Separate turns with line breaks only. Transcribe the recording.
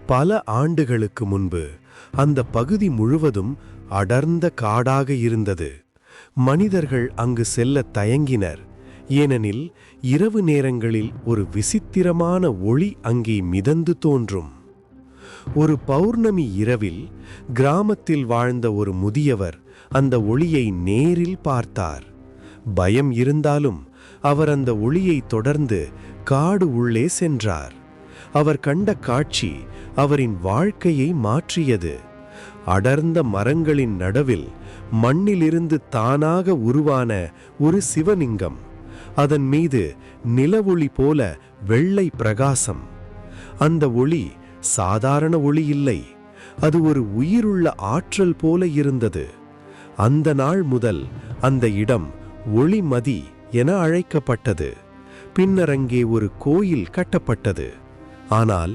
பல ஆண்டுகளுக்கு முன்பு அந்த பகுதி முழுவதும் அடர்ந்த காடாக இருந்தது. மனிதர்கள் அங்கு செல்ல தயங்கினர். ஏனெனில் இரவு நேரங்களில் ஒரு விசித்திரமான ஒளி அங்கே மிதந்து தோன்றும். ஒரு பௌர்ணமி இரவில் கிராமத்தில் வாழ்ந்த ஒரு முதியவர் அந்த ஒளியை நேரில் பார்த்தார். பயம் இருந்தாலும் அவர் அந்த ஒளியை தொடர்ந்து காடு உள்ளே சென்றார். அவர் கண்ட காட்சி அவரின் வாழ்க்கையை மாற்றியது. அடர்ந்த மரங்களின் நடுவில் மண்ணிலிருந்து தானாக உருவான ஒரு சிவலிங்கம். அதன் மீது நிலவொளி போல வெள்ளை பிரகாசம். அந்த ஒளி சாதாரண ஒளி இல்லை, அது ஒரு உயிருள்ள ஆற்றல் போல இருந்தது. அந்த நாள் முதல் அந்த இடம் ஒளிமதி என அழைக்கப்பட்டது. பின்னர் அங்கே ஒரு கோயில் கட்டப்பட்டது. ஆனால்